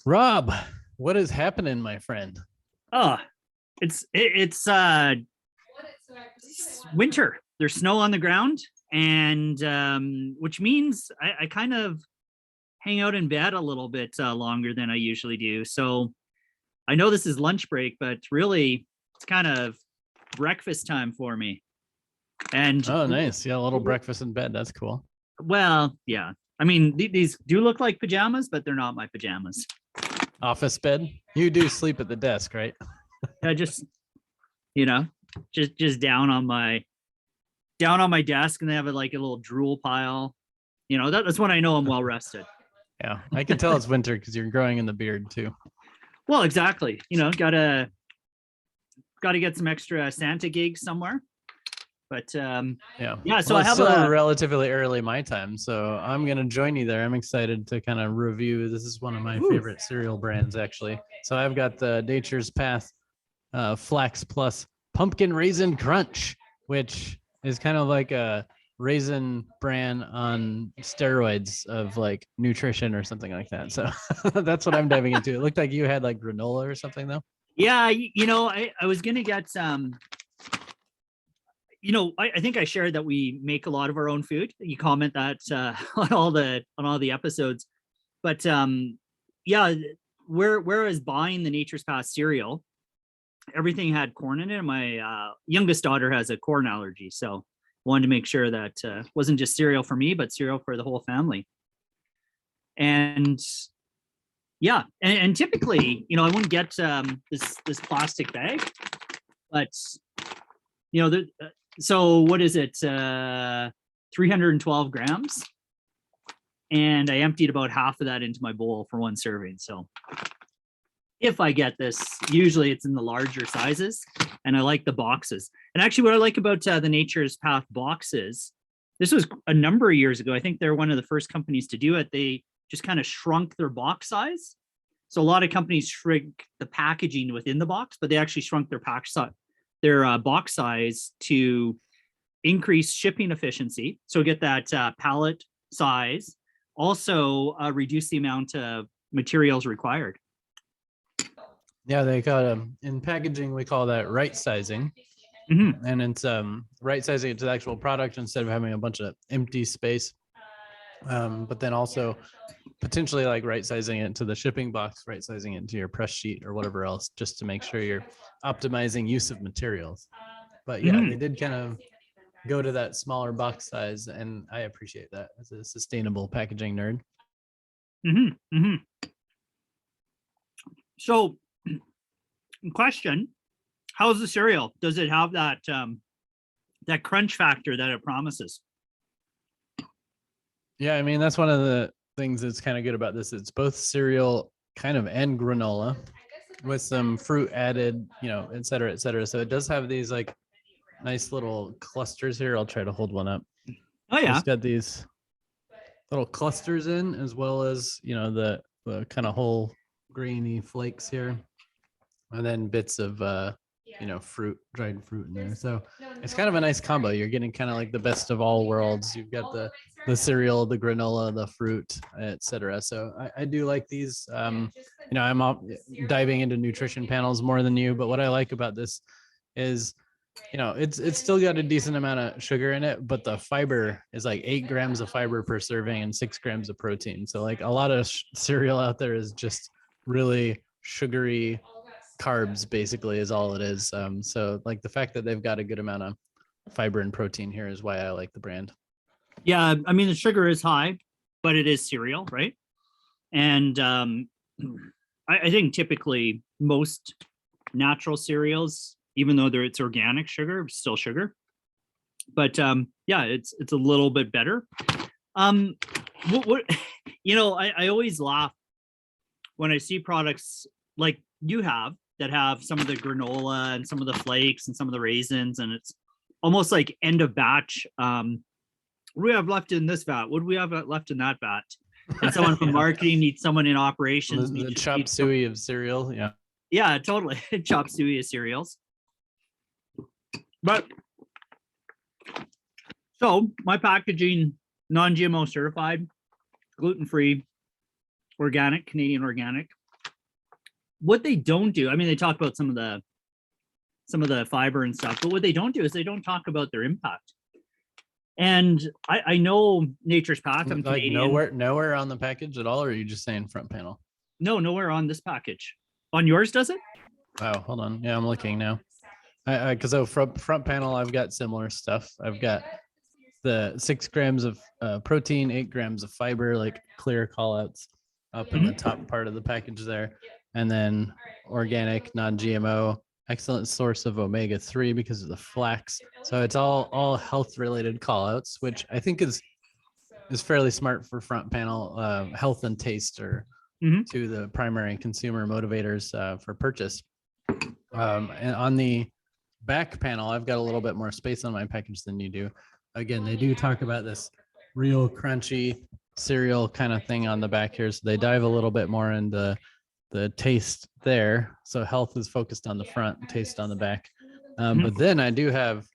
Rob, what is happening, my friend? Oh, it's winter. There's snow on the ground, and which means I kind of hang out in bed a little bit longer than I usually do. So I know this is lunch break, but really it's kind of breakfast time for me. And Oh, nice. Yeah, a little breakfast in bed. That's cool. well, yeah. I mean, these do look like pajamas, but they're not my pajamas. Office bed. You do sleep at the desk, right? I just, you know, just down on my desk, and they have like a little drool pile. That's when I know I'm well rested. Yeah, I can tell it's winter because you're growing in the beard too. Well, exactly. Gotta get some extra Santa gigs somewhere. But yeah. So Well, I it's have still relatively early my time, so I'm gonna join you there. I'm excited to kind of review. This is one of my favorite cereal brands, actually. So I've got the Nature's Path Flax Plus Pumpkin Raisin Crunch, which is kind of like a raisin bran on steroids of like nutrition or something like that. So that's what I'm diving into. It looked like you had like granola or something though. yeah, I was gonna get I think I shared that we make a lot of our own food. You comment that on all the episodes, but yeah, where I was buying the Nature's Path cereal, everything had corn in it. My youngest daughter has a corn allergy, so wanted to make sure that wasn't just cereal for me, but cereal for the whole family. And yeah, and typically, I wouldn't get this plastic bag, but so what is it? 312 grams. And I emptied about half of that into my bowl for one serving. So if I get this, usually it's in the larger sizes, and I like the boxes. And actually, what I like about the Nature's Path boxes, this was a number of years ago. I think they're one of the first companies to do it. They just kind of shrunk their box size. So a lot of companies shrink the packaging within the box, but they actually shrunk their box size to increase shipping efficiency. So get that pallet size, also reduce the amount of materials required. Yeah, they call in packaging, we call that right sizing. Mm-hmm. And it's right sizing it to the actual product instead of having a bunch of empty space. But then also potentially like right sizing it to the shipping box, right sizing it to your press sheet or whatever else, just to make sure you're optimizing use of materials. But yeah, they did kind of go to that smaller box size, and I appreciate that as a sustainable packaging nerd. So, question: how's the cereal? Does it have that that crunch factor that it promises? Yeah, I mean, that's one of the things that's kind of good about this. It's both cereal kind of and granola with some fruit added, et cetera, et cetera. So it does have these like nice little clusters here. I'll try to hold one up. Oh yeah, it's got these little clusters in, as well as the kind of whole grainy flakes here, and then bits of dried fruit in there. So it's kind of a nice combo. You're getting kind of like the best of all worlds. You've got the cereal, the granola, the fruit, etc. So I do like these. I'm diving into nutrition panels more than you, but what I like about this is it's still got a decent amount of sugar in it, but the fiber is like 8 grams of fiber per serving and 6 grams of protein. So like a lot of cereal out there is just really sugary carbs, basically, is all it is. So like the fact that they've got a good amount of fiber and protein here is why I like the brand. Yeah, I mean the sugar is high, but it is cereal, right? And I think typically most natural cereals, even though it's organic sugar, it's still sugar. But yeah, it's a little bit better. What I always laugh when I see products like you have that have some of the granola and some of the flakes and some of the raisins, and it's almost like end of batch. What do we have left in this vat? What do we have left in that vat? And someone from marketing needs someone in operations. The chop suey of cereal. Yeah, totally. Chop suey of cereals. But so my packaging, non-GMO certified, gluten-free, organic, Canadian organic. what they don't do, I mean, they talk about some of the fiber and stuff, but what they don't do is they don't talk about their impact. And I know Nature's Path, I'm Like Canadian. nowhere on the package at all, or are you just saying front panel? No, nowhere on this package. On yours, does it? Wow, hold on. Yeah, I'm looking now. Because front panel, I've got similar stuff. I've got the 6 grams of protein, 8 grams of fiber, like clear callouts up in the top part of the package there, and then organic, non-GMO, excellent source of omega-3 because of the flax. So it's all health related callouts, which I think is fairly smart for front panel. Health and taste are to the primary consumer motivators for purchase. And on the back panel, I've got a little bit more space on my package than you do. Again, they do talk about this real crunchy cereal kind of thing on the back here. So they dive a little bit more into the taste there. So health is focused on the front, taste on the back. But then I do have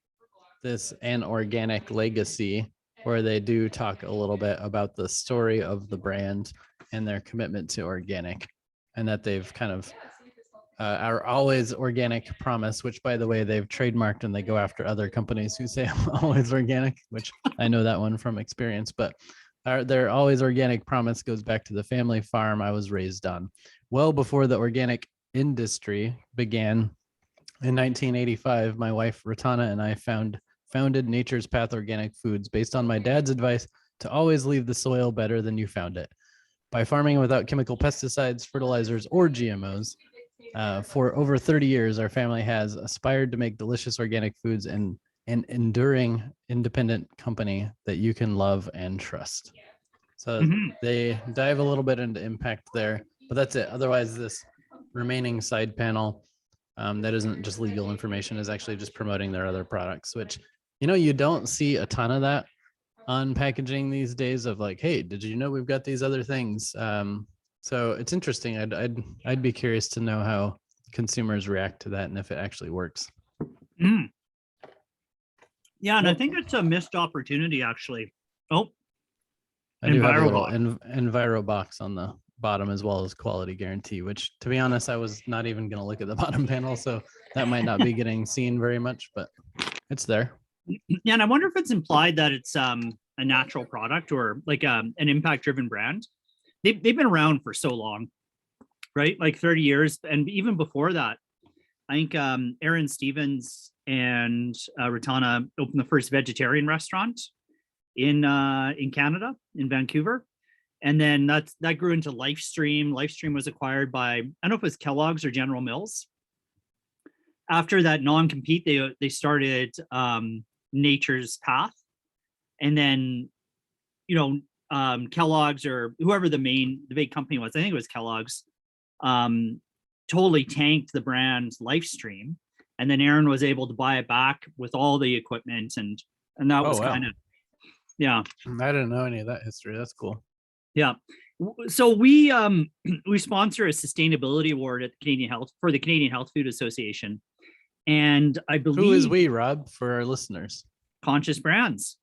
this an organic legacy where they do talk a little bit about the story of the brand and their commitment to organic, and that they've kind of our always organic promise, which by the way, they've trademarked and they go after other companies who say always organic, which I know that one from experience, but their always organic promise goes back to the family farm I was raised on. Well before the organic industry began in 1985, my wife Ratana and I founded Nature's Path Organic Foods based on my dad's advice to always leave the soil better than you found it. By farming without chemical pesticides, fertilizers, or GMOs, for over 30 years, our family has aspired to make delicious organic foods and an enduring independent company that you can love and trust. So they dive a little bit into impact there, but that's it. Otherwise, this remaining side panel that isn't just legal information is actually just promoting their other products, which, you know, you don't see a ton of that on packaging these days of like, hey, did you know we've got these other things? So it's interesting. I'd be curious to know how consumers react to that and if it actually works. Yeah, and I think it's a missed opportunity actually. Oh, I do have a little Enviro box on the bottom as well as quality guarantee, which to be honest, I was not even going to look at the bottom panel. So that might not be getting seen very much, but it's there. Yeah, and I wonder if it's implied that it's a natural product or like an impact driven brand. They've been around for so long, right? Like 30 years. And even before that, I think Aaron Stevens and Ratana opened the first vegetarian restaurant in Canada, in Vancouver. And then that grew into Lifestream. Lifestream was acquired by, I don't know if it was Kellogg's or General Mills. After that non-compete, they started Nature's Path. And then, you know, Kellogg's or whoever the big company was, I think it was Kellogg's, totally tanked the brand Lifestream. And then Aaron was able to buy it back with all the equipment, and that was kind of, yeah. I didn't know any of that history. That's cool. Yeah. So we sponsor a sustainability award at the Canadian Health Food Association. And I believe, who is we, Rob, for our listeners? Conscious Brands.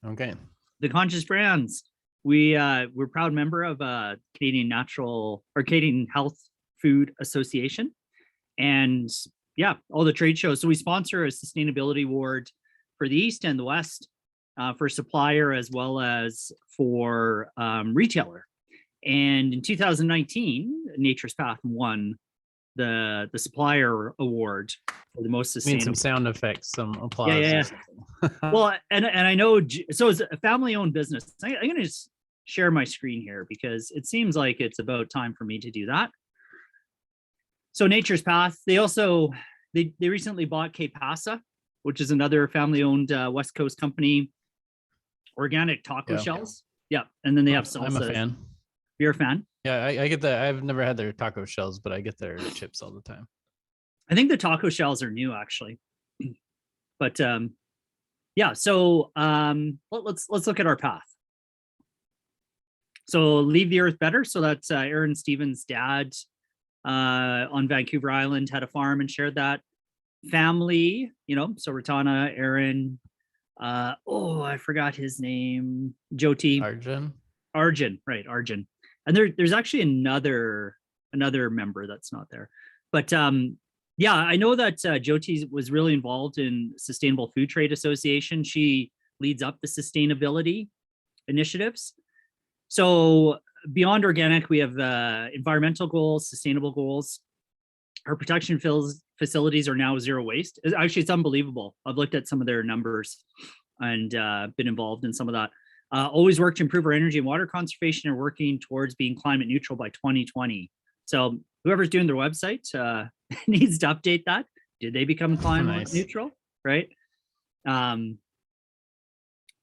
Okay. The Conscious Brands. We're proud member of Canadian Health Food Association. And yeah, all the trade shows. So we sponsor a sustainability award for the East and the West, for supplier as well as for retailer. And in 2019, Nature's Path won the supplier award for the most sustainable. Need some sound effects, some applause. Yeah. Well, and I know, so it's a family-owned business. I'm going to just share my screen here because it seems like it's about time for me to do that. So Nature's Path, they recently bought K-Pasa, which is another family-owned West Coast company, organic taco shells. Yeah, and then they have salsa. I'm a fan. You're a fan? Yeah, I get that. I've never had their taco shells, but I get their chips all the time. I think the taco shells are new, actually. But yeah, so let's look at our path. So leave the earth better. So that's Aaron Stevens' dad on Vancouver Island had a farm and shared that. Family, you know, so Ratana, Aaron, I forgot his name, Jyoti. Arjun, right, Arjun. And there's actually another another member that's not there. But yeah, I know that Jyoti was really involved in Sustainable Food Trade Association. She leads up the sustainability initiatives. So beyond organic, we have environmental goals, sustainable goals. Our production facilities are now zero waste. Actually, it's unbelievable. I've looked at some of their numbers and been involved in some of that. Always work to improve our energy and water conservation and working towards being climate neutral by 2020. So whoever's doing their website needs to update that. Did they become climate neutral? Right.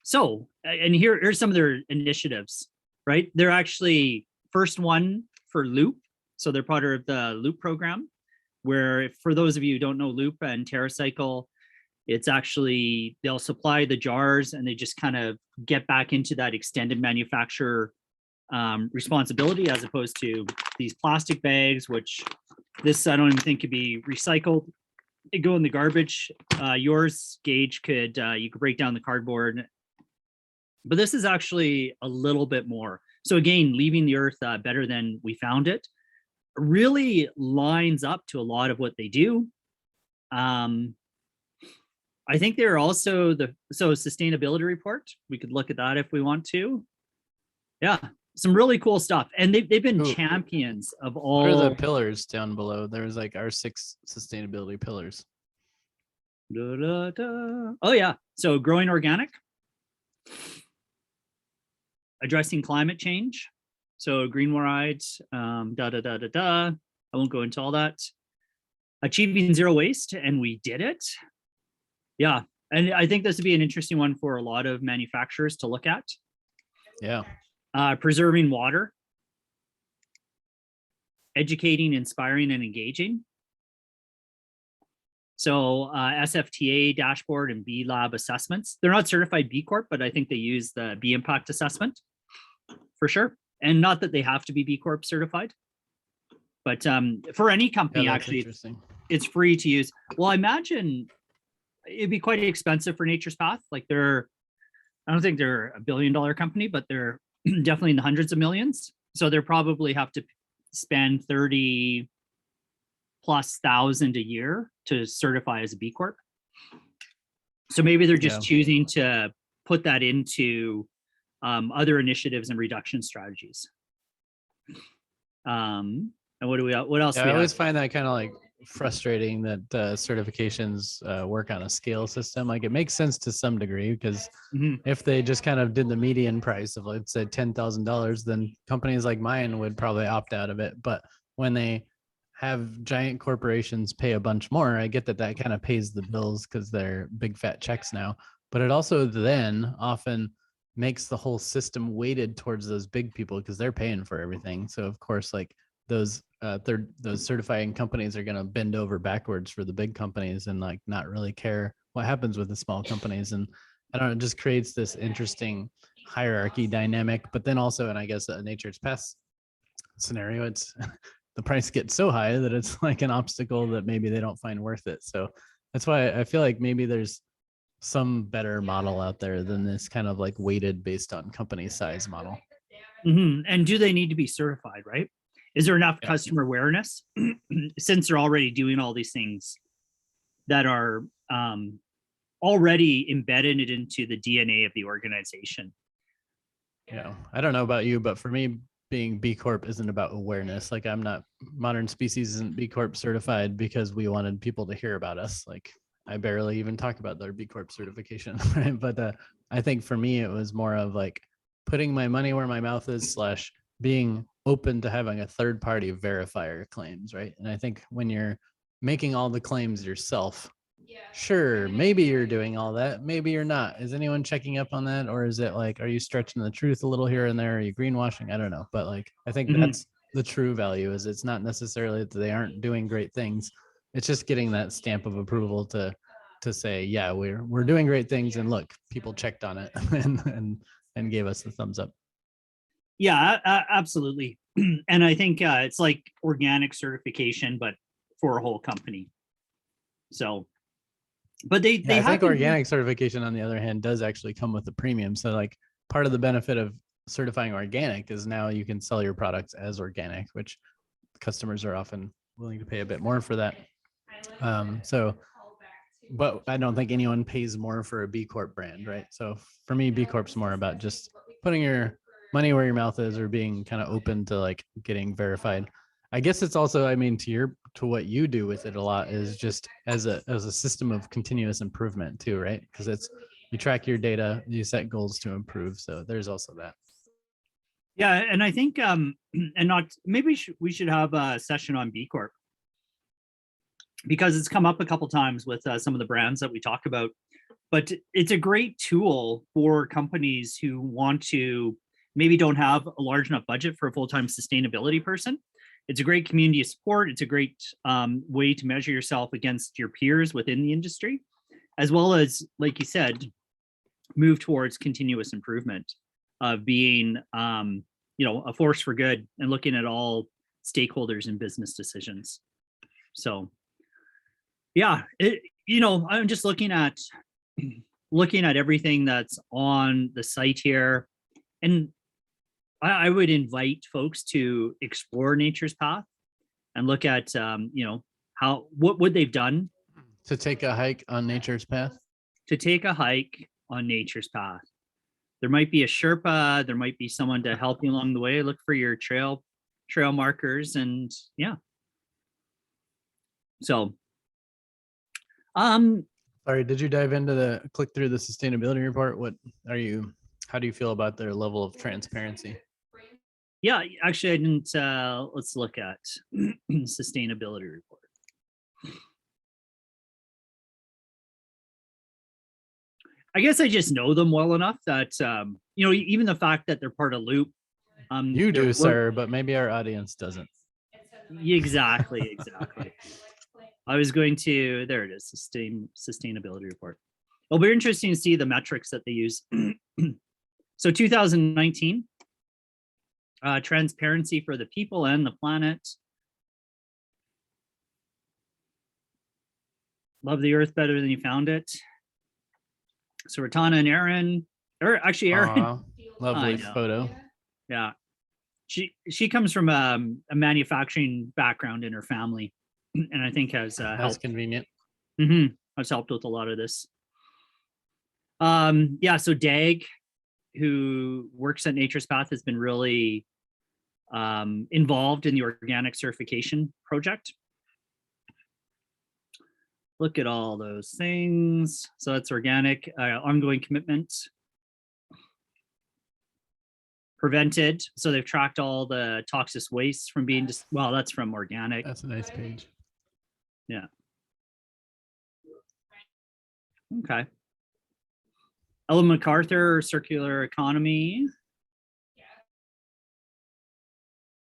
So, and here's some of their initiatives, right? They're actually first one for Loop. So they're part of the Loop program, where for those of you who don't know Loop and TerraCycle, it's actually, they'll supply the jars and they just kind of get back into that extended manufacturer responsibility, as opposed to these plastic bags, which this I don't even think could be recycled. They go in the garbage. Yours, Gage, you could break down the cardboard, but this is actually a little bit more. So again, leaving the earth better than we found it really lines up to a lot of what they do. I think they're also sustainability report. We could look at that if we want to. Yeah, some really cool stuff. And they've been champions of all. What are the pillars down below? There's like our 6 sustainability pillars. Oh yeah. So growing organic, addressing climate change. So green rides, I won't go into all that. Achieving zero waste, and we did it. Yeah, and I think this would be an interesting one for a lot of manufacturers to look at. Yeah. Preserving water, educating, inspiring, and engaging. So SFTA dashboard and B Lab assessments. They're not certified B Corp, but I think they use the B Impact assessment for sure. And not that they have to be B Corp certified, but for any company, actually, it's free to use. Well, I imagine it'd be quite expensive for Nature's Path. Like I don't think they're $1 billion company, but they're definitely in the hundreds of millions. So they probably have to spend 30+ thousand a year to certify as a B Corp. So maybe they're just choosing to put that into other initiatives and reduction strategies. And what else? I always find that kind of like frustrating that certifications work on a scale system. Like it makes sense to some degree, because if they just kind of did the median price of, let's say, $10,000, then companies like mine would probably opt out of it. But when they have giant corporations pay a bunch more, I get that kind of pays the bills because they're big fat checks now. But it also then often makes the whole system weighted towards those big people because they're paying for everything. So of course, like those certifying companies are going to bend over backwards for the big companies and like not really care what happens with the small companies. And I don't know, it just creates this interesting hierarchy dynamic. But then also, and I guess a Nature's Path scenario, it's the price gets so high that it's like an obstacle that maybe they don't find worth it. So that's why I feel like maybe there's some better model out there than this kind of like weighted based on company size model. And do they need to be certified, right? Is there enough customer awareness since they're already doing all these things that are already embedded into the DNA of the organization? Yeah, I don't know about you, but for me, being B Corp isn't about awareness. Like Modern Species isn't B Corp certified because we wanted people to hear about us. Like I barely even talk about their B Corp certification, right? But I think for me, it was more of like putting my money where my mouth is / being open to having a third party verifier claims, right? And I think when you're making all the claims yourself, sure, maybe you're doing all that, maybe you're not. Is anyone checking up on that? Or is it like, are you stretching the truth a little here and there? Are you greenwashing? I don't know. But like, I think that's the true value, is it's not necessarily that they aren't doing great things. It's just getting that stamp of approval to say, yeah, we're doing great things. And look, people checked on it and gave us the thumbs up. Yeah, absolutely. And I think it's like organic certification, but for a whole company. So, but I think organic certification, on the other hand, does actually come with a premium. So like part of the benefit of certifying organic is now you can sell your products as organic, which customers are often willing to pay a bit more for that. So, but I don't think anyone pays more for a B Corp brand, right? So for me, B Corp's more about just putting your money where your mouth is, or being kind of open to like getting verified. I guess it's also, I mean, to what you do with it a lot is just as a system of continuous improvement too, right? Because it's, you track your data, you set goals to improve. So there's also that. Yeah, and I think and not maybe we should have a session on B Corp, because it's come up a couple times with some of the brands that we talk about. But it's a great tool for companies who want to, maybe don't have a large enough budget for a full-time sustainability person. It's a great community of support. It's a great way to measure yourself against your peers within the industry, as well as, like you said, move towards continuous improvement of being, a force for good and looking at all stakeholders in business decisions. So, yeah, I'm just looking at everything that's on the site here, and I would invite folks to explore Nature's Path and look at, what they've done To take a hike on Nature's Path. to take a hike on Nature's Path. There might be a Sherpa, there might be someone to help you along the way. Look for your trail markers, and yeah. So, Sorry, did you dive into click through the sustainability report? How do you feel about their level of transparency? yeah, actually I didn't, let's look at sustainability report. I guess I just know them well enough that, even the fact that they're part of Loop. You do, sir, but maybe our audience doesn't. Exactly. I was going to, there it is, sustainability report. It'll be interesting to see the metrics that they use. So 2019, transparency for the people and the planet. Love the earth better than you found it. So Ratana and Aaron, or actually Aaron. Aww, lovely photo. Yeah. She comes from a manufacturing background in her family, and I think has That's helped. convenient. Has helped with a lot of this. So Dag, who works at Nature's Path, has been really involved in the organic certification project. Look at all those things. So that's organic, ongoing commitment. Prevented. So they've tracked all the toxic waste from being just, well, that's from organic. That's a nice page. Yeah. Okay. Ellen MacArthur, circular economy.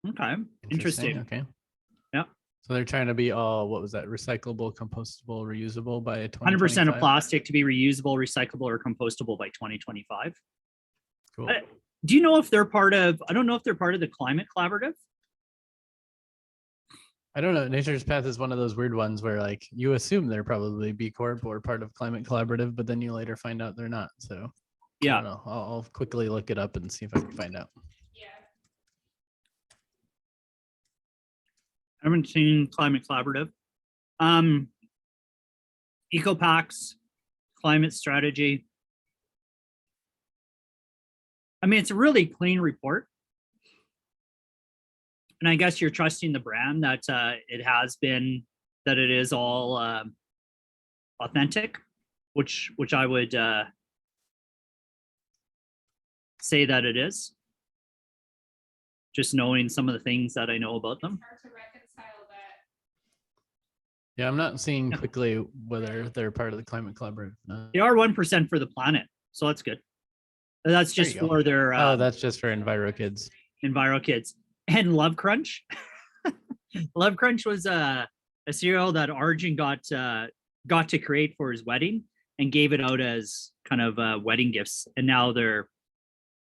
Okay. Interesting. Okay. Yeah. So they're trying to be all, what was that? Recyclable, compostable, reusable by 100% of 2025? plastic to be reusable, recyclable, or compostable by 2025. Cool. Do you know if they're part of, I don't know if they're part of the climate collaborative? I don't know. Nature's Path is one of those weird ones where like you assume they're probably B Corp or part of climate collaborative, but then you later find out they're not. So yeah, I don't know. I'll quickly look it up and see if I can find out. I haven't seen climate collaborative. EcoPacks, climate strategy. I mean, it's a really clean report. And I guess you're trusting the brand that it has been, that it is all authentic, which I would say that it is. Just knowing some of the things that I know about them. Yeah, I'm not seeing quickly whether they're part of the climate collaborative. No. They are 1% for the planet, so that's good. That's just for their. That's just for Enviro Kids. Enviro Kids and Love Crunch. Love Crunch was a cereal that Arjun got to create for his wedding and gave it out as kind of wedding gifts. And now they're,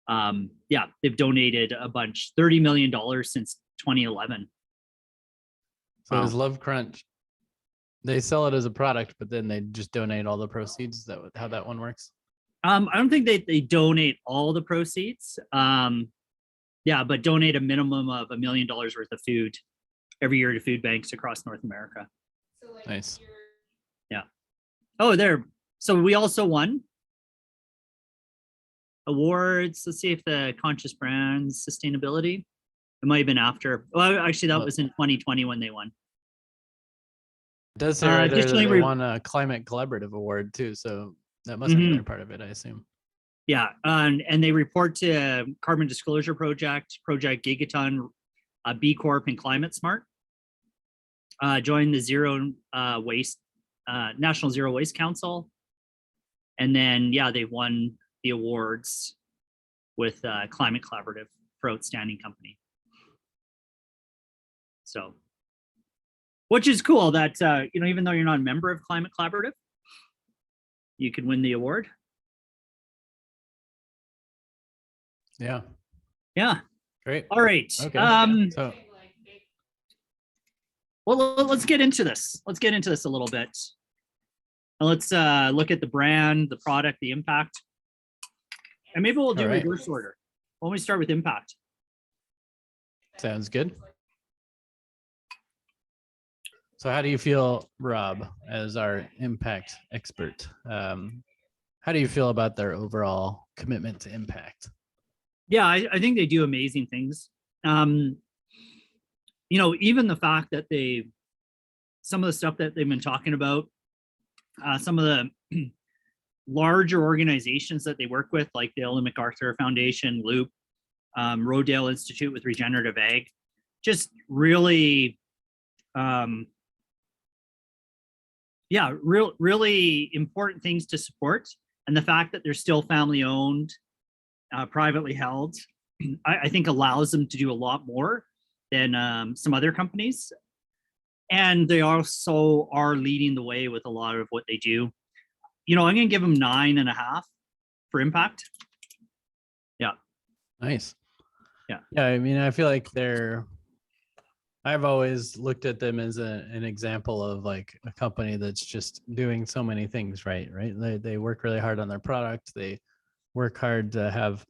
they've donated a bunch, $30 million since 2011. So is Love Crunch? They sell it as a product, but then they just donate all the proceeds. Is that how that one works? I don't think they donate all the proceeds. But donate a minimum of $1 million worth of food every year to food banks across North America. Nice. Yeah. Oh, there. So we also won awards. Let's see if the conscious brands sustainability. It might have been after. Well, actually, that was in 2020 when they won. It does say right there that Additionally, they won a climate collaborative award too, so that must have been a part of it, I assume. Yeah, and they report to Carbon Disclosure Project, Project Gigaton, B Corp, and Climate Smart. Join the National Zero Waste Council, and then they won the awards with Climate Collaborative for Outstanding Company. So, which is cool that even though you're not a member of Climate Collaborative, you can win the award. Yeah. Yeah. Great. All right. Okay. So, well, let's get into this. Let's get into this a little bit. Let's look at the brand, the product, the impact, and maybe we'll do reverse order. Why don't we start with impact? Sounds good. So how do you feel, Rob, as our impact expert? How do you feel about their overall commitment to impact? Yeah, I think they do amazing things. Even the fact that some of the stuff that they've been talking about, some of the larger organizations that they work with, like the Ellen MacArthur Foundation, Loop, Rodale Institute with Regenerative Ag, just really, really important things to support. And the fact that they're still family owned, privately held, I think allows them to do a lot more than some other companies. And they also are leading the way with a lot of what they do. I'm going to give them 9.5 for impact. Yeah. Nice. Yeah. Yeah. I mean, I feel like I've always looked at them as an example of like a company that's just doing so many things right. They work really hard on their product. They work hard to have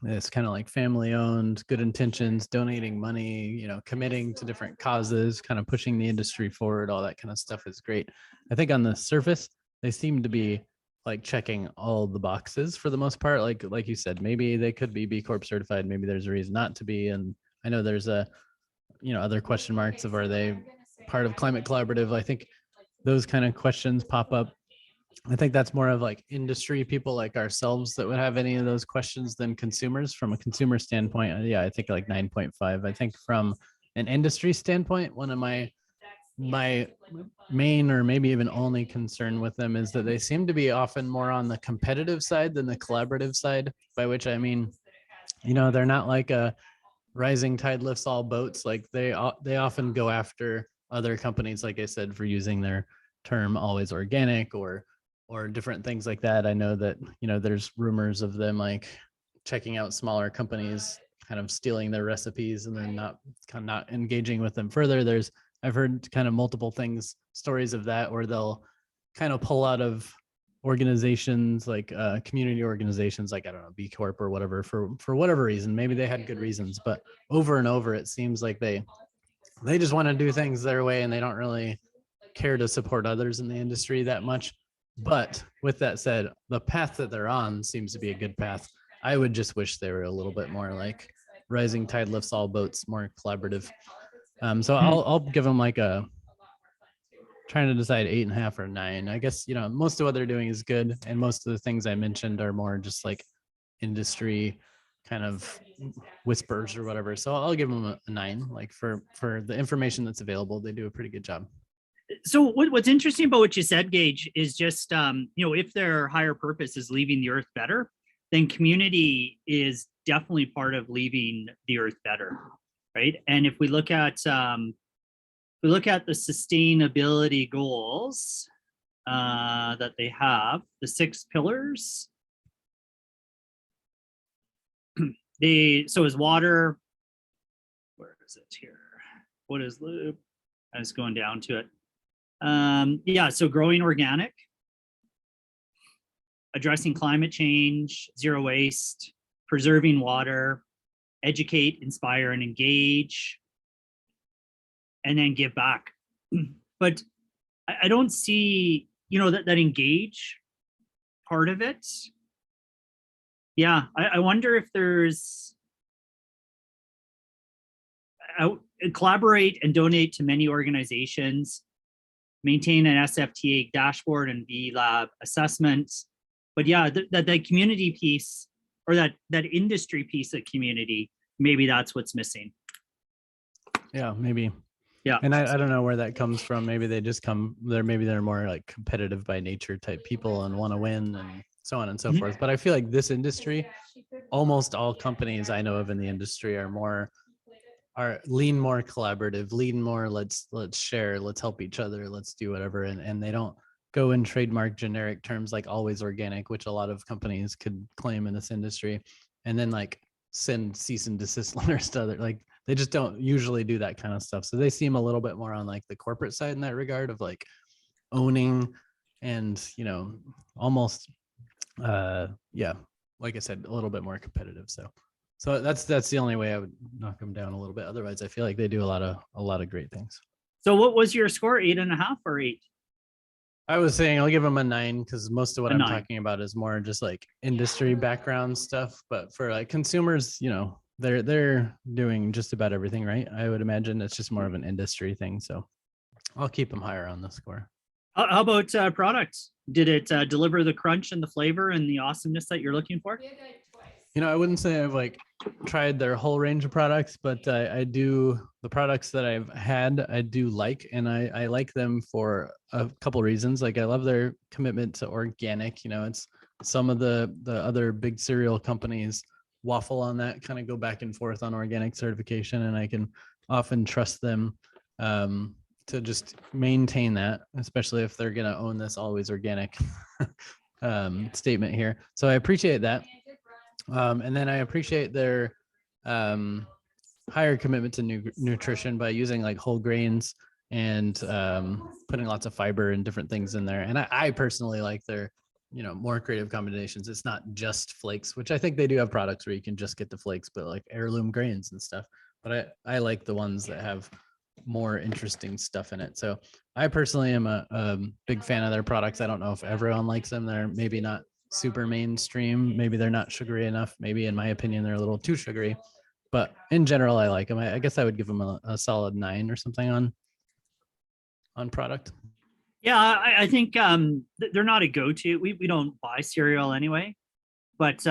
this kind of like family owned, good intentions, donating money, committing to different causes, kind of pushing the industry forward. All that kind of stuff is great. I think on the surface, they seem to be like checking all the boxes for the most part. Like you said, maybe they could be B Corp certified. Maybe there's a reason not to be. And I know there's other question marks of, are they part of Climate Collaborative? I think those kind of questions pop up. I think that's more of like industry people like ourselves that would have any of those questions than consumers. From a consumer standpoint, I think like 9.5. I think from an industry standpoint, one of my main or maybe even only concern with them is that they seem to be often more on the competitive side than the collaborative side, by which I mean, they're not like a rising tide lifts all boats. Like they often go after other companies, like I said, for using their term always organic or different things like that. I know that, there's rumors of them like checking out smaller companies, kind of stealing their recipes and then not engaging with them further. I've heard kind of multiple stories of that, where they'll kind of pull out of organizations like community organizations, like, I don't know, B Corp or whatever, for whatever reason. Maybe they had good reasons, but over and over, it seems like they just want to do things their way and they don't really care to support others in the industry that much. But with that said, the path that they're on seems to be a good path. I would just wish they were a little bit more like rising tide lifts all boats, more collaborative. So I'll give them like trying to decide 8.5 or 9. I guess, most of what they're doing is good. And most of the things I mentioned are more just like industry kind of whispers or whatever. So I'll give them a 9, like for the information that's available. They do a pretty good job. So what's interesting about what you said, Gage, is just, if their higher purpose is leaving the earth better, then community is definitely part of leaving the earth better, right? And if we look at the sustainability goals that they have, the 6 pillars, so is water, where is it here? What is loop? I was going down to it. So growing organic, addressing climate change, zero waste, preserving water, educate, inspire, and engage, and then give back. But I don't see, that engage part of it. Yeah, I wonder if there's collaborate and donate to many organizations, maintain an SFTA dashboard and VLab assessments. But yeah, that community piece, or that industry piece of community, maybe that's what's missing. Yeah, maybe. Yeah. And I don't know where that comes from. Maybe they just maybe they're more like competitive by nature type people and want to win and so on and so forth. But I feel like this industry, almost all companies I know of in the industry lean more collaborative, lean more let's share, let's help each other, let's do whatever. And they don't go and trademark generic terms like always organic, which a lot of companies could claim in this industry, and then like send cease and desist letters to other, like they just don't usually do that kind of stuff. So they seem a little bit more on like the corporate side in that regard of like owning and, almost, yeah, like I said, a little bit more competitive. So that's the only way I would knock them down a little bit. Otherwise, I feel like they do a lot of great things. So what was your score? 8.5 or 8? I was saying I'll give them a 9 because most of what A I'm 9. talking about is more just like industry background stuff. But for like consumers, they're doing just about everything right. I would imagine it's just more of an industry thing. So I'll keep them higher on the score. How about products? Did it deliver the crunch and the flavor and the awesomeness that you're looking for? I wouldn't say I've like tried their whole range of products, but I do, the products that I've had, I do like, and I like them for a couple reasons. Like I love their commitment to organic. It's some of the other big cereal companies waffle on that, kind of go back and forth on organic certification, and I can often trust them to just maintain that, especially if they're going to own this always organic statement here. So I appreciate that. And then I appreciate their higher commitment to nutrition by using like whole grains and putting lots of fiber and different things in there. And I personally like their, more creative combinations. It's not just flakes, which I think they do have products where you can just get the flakes, but like heirloom grains and stuff. But I like the ones that have more interesting stuff in it. So I personally am a big fan of their products. I don't know if everyone likes them. They're maybe not super mainstream. Maybe they're not sugary enough. Maybe in my opinion, they're a little too sugary, but in general, I like them. I guess I would give them a solid 9 or something on product. Yeah, I think they're not a go-to. We don't buy cereal anyway, but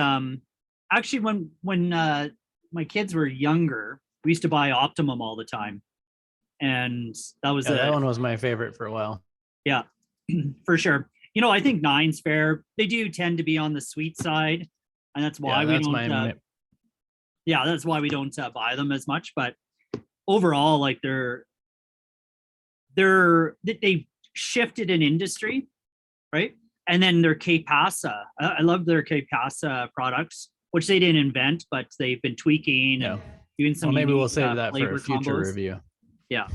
actually when my kids were younger, we used to buy Optimum all the time, and that was that one was my favorite for a while. Yeah, for sure. I think 9's fair. They do tend to be on the sweet side, and that's why we don't. Yeah, that's why we don't buy them as much. But overall, like they shifted an industry, right? And then their K-Pasa. I love their K-Pasa products, which they didn't invent, but they've been tweaking and doing some. Well, maybe we'll save that for a future combos. review. Yeah,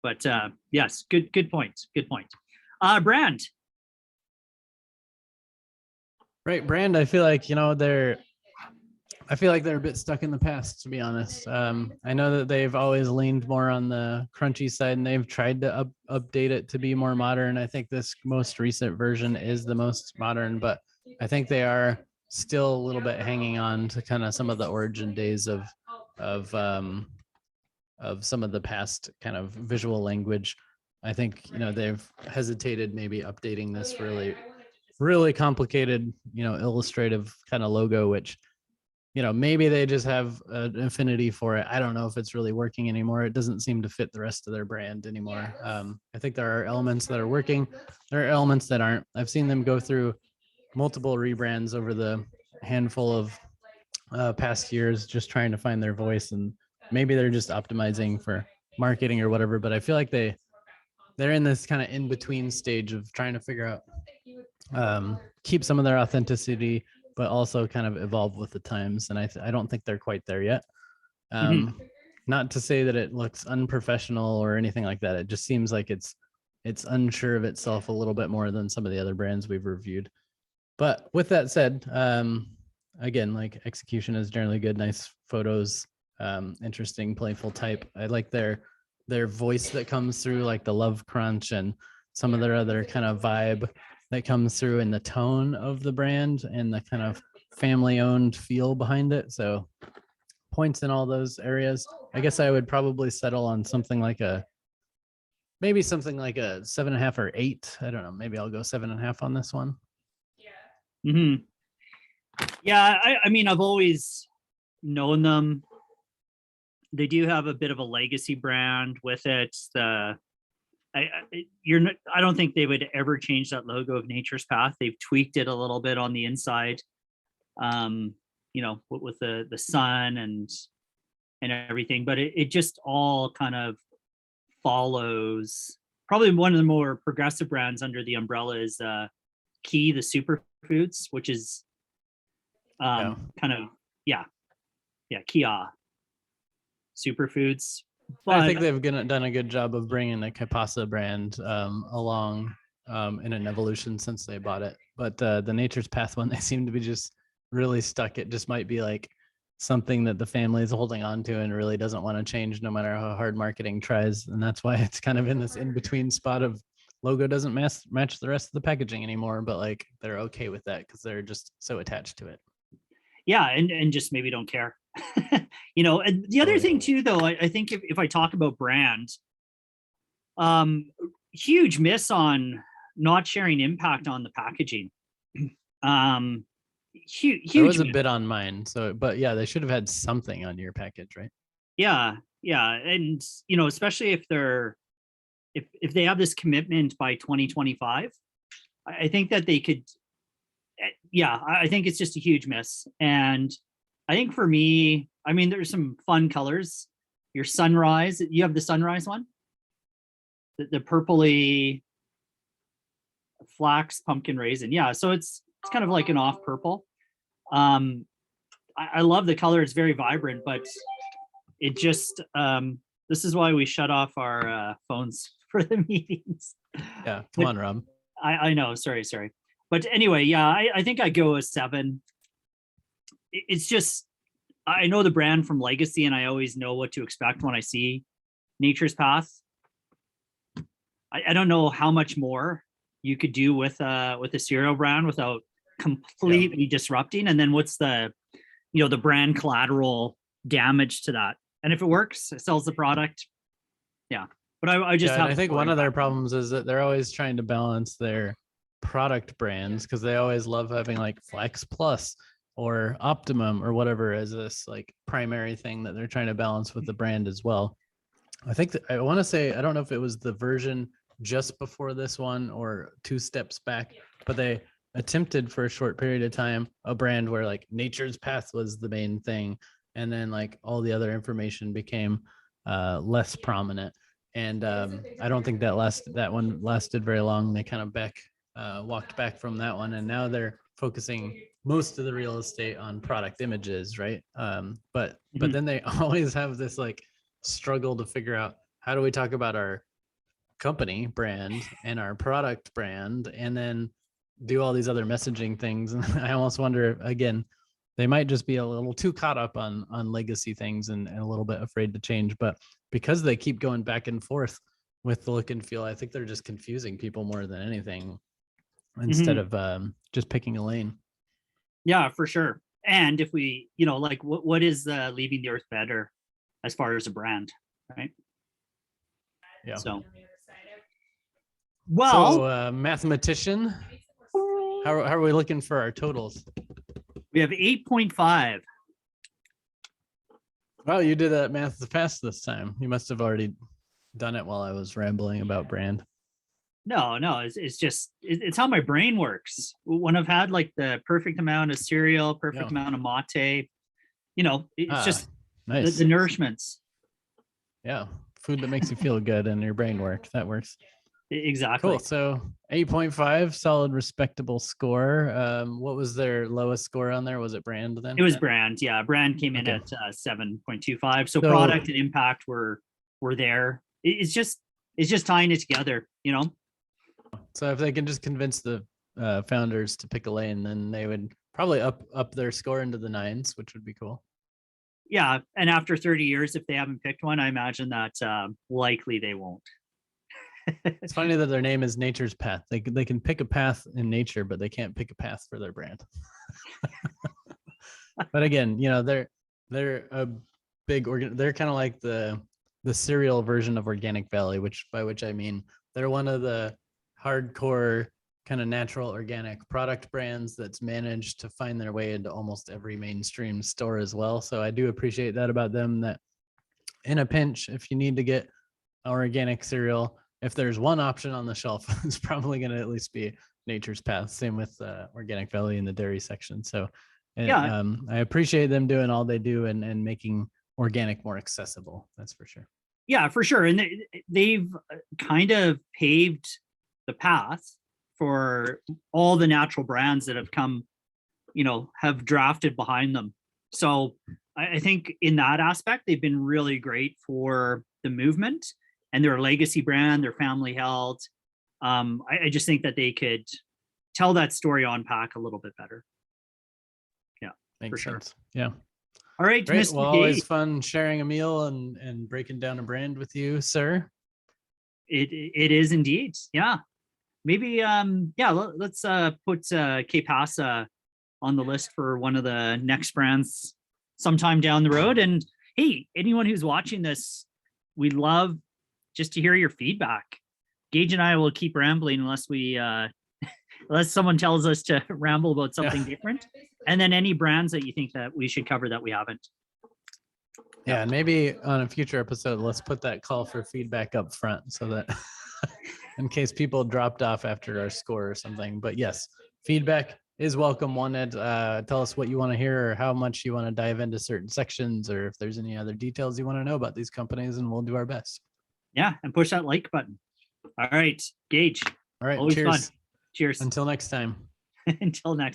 but yes, good point. Good point. Brand. Right, brand. I feel like they're a bit stuck in the past, to be honest. I know that they've always leaned more on the crunchy side, and they've tried to update it to be more modern. I think this most recent version is the most modern, but I think they are still a little bit hanging on to kind of some of the origin days of some of the past kind of visual language. I think they've hesitated maybe updating this really complicated, illustrative kind of logo, which, maybe they just have an affinity for it. I don't know if it's really working anymore. It doesn't seem to fit the rest of their brand anymore. I think there are elements that are working. There are elements that aren't. I've seen them go through multiple rebrands over the handful of past years, just trying to find their voice, and maybe they're just optimizing for marketing or whatever. But I feel like they're in this kind of in-between stage of trying to figure out, keep some of their authenticity, but also kind of evolve with the times. And I don't think they're quite there yet. Not to say that it looks unprofessional or anything like that. It just seems like it's unsure of itself a little bit more than some of the other brands we've reviewed. But with that said, again, like execution is generally good, nice photos, interesting, playful type. I like their their voice that comes through, like the love crunch and some of their other kind of vibe that comes through in the tone of the brand and the kind of family owned feel behind it. So points in all those areas. I guess I would probably settle on something like maybe something like a 7.5 or 8. I don't know. Maybe I'll go 7.5 on this one. Hmm. Yeah, I mean, I've always known them. They do have a bit of a legacy brand with it. I don't think they would ever change that logo of Nature's Path. They've tweaked it a little bit on the inside, with the sun and everything, but it just all kind of follows. Probably one of the more progressive brands under the umbrella is Key, the superfoods, which is kind of Kia superfoods. But I think they've done a good job of bringing the Kapasa brand along in an evolution since they bought it. But the Nature's Path one, they seem to be just really stuck. It just might be like something that the family is holding on to and really doesn't want to change no matter how hard marketing tries. And that's why it's kind of in this in-between spot of logo doesn't match the rest of the packaging anymore, but like they're okay with that because they're just so attached to it. Yeah, and just maybe don't care. And the other thing too, though, I think if I talk about brand, huge miss on not sharing impact on the packaging. Huge. There was a bit on mine, but yeah, they should have had something on your package, right? Yeah, and especially if they have this commitment by 2025, I think that they could. Yeah, I think it's just a huge miss. And I think for me, I mean, there's some fun colors. Your sunrise, you have the sunrise one, the purpley flax pumpkin raisin. Yeah, so it's kind of like an off purple. I love the color. It's very vibrant, but it just this is why we shut off our phones for the meetings. Yeah, come on, Rob. I know. Sorry. But anyway, yeah, I think I go a 7. It's just, I know the brand from Legacy, and I always know what to expect when I see Nature's Path. I don't know how much more you could do with a cereal brand without completely disrupting. And then what's the brand collateral damage to that? And if it works, it sells the product. Yeah. But I just I think one of their problems is that they're always trying to balance their product brands because they always love having like Flex Plus or Optimum or whatever as this like primary thing that they're trying to balance with the brand as well. I think that I want to say, I don't know if it was the version just before this one or 2 steps back, but they attempted for a short period of time a brand where like Nature's Path was the main thing, and then like all the other information became less prominent. And I don't think that one lasted very long. They kind of walked back from that one, and now they're focusing most of the real estate on product images, right? But then they always have this like struggle to figure out, how do we talk about our company brand and our product brand and then do all these other messaging things. And I almost wonder, again, they might just be a little too caught up on legacy things and a little bit afraid to change. But because they keep going back and forth with the look and feel, I think they're just confusing people more than anything instead of just picking a lane. Yeah, for sure. And if we, like what is Leaving the Earth Better as far as a brand, right? Yeah. So, mathematician, how are we looking for our totals? We have 8.5. Well, you did that math fast this time. You must have already done it while I was rambling about brand. No, it's just it's how my brain works. When I've had like the perfect amount of cereal, perfect amount of mate, it's just nice. the nourishments. Yeah, food that makes you feel good and your brain work. That works. Exactly. Cool. So 8.5, solid, respectable score. What was their lowest score on there? Was it brand then? It was brand. Yeah, brand came in at 7.25. So product and impact were there. It's just tying it together, So if they can just convince the founders to pick a lane, then they would probably up their score into the 9s, which would be cool. Yeah, and after 30 years, if they haven't picked one, I imagine that likely they won't. It's funny that their name is Nature's Path. They can pick a path in nature, but they can't pick a path for their brand. But again, you know, they're a big they're kind of like the cereal version of Organic Valley, by which I mean they're one of the hardcore kind of natural organic product brands that's managed to find their way into almost every mainstream store as well. So I do appreciate that about them, that in a pinch, if you need to get an organic cereal, if there's one option on the shelf, it's probably going to at least be Nature's Path. Same with Organic Valley in the dairy section. So Yeah. I appreciate them doing all they do and making organic more accessible. That's for sure. Yeah, for sure. And they've kind of paved the path for all the natural brands that have come, you know, have drafted behind them. So I think in that aspect, they've been really great for the movement, and their legacy brand, their family held. I just think that they could tell that story on pack a little bit better. Yeah, Makes for sure. sense. Yeah. All right, Great. Mr. Well, Gage. always fun sharing a meal and breaking down a brand with you, sir. It is indeed. Yeah. Maybe let's put Que Pasa on the list for one of the next brands sometime down the road. And hey, anyone who's watching this, we'd love just to hear your feedback. Gage and I will keep rambling unless we unless someone tells us to ramble about something different. And then any brands that you think that we should cover that we haven't. Yeah, and maybe on a future episode, let's put that call for feedback up front so that in case people dropped off after our score or something. But yes, feedback is welcome. Wanted, tell us what you want to hear or how much you want to dive into certain sections, or if there's any other details you want to know about these companies, and we'll do our best. Yeah, and push that like button. All right, Gage. All right, Always cheers. fun. Cheers. Until next time. Until next.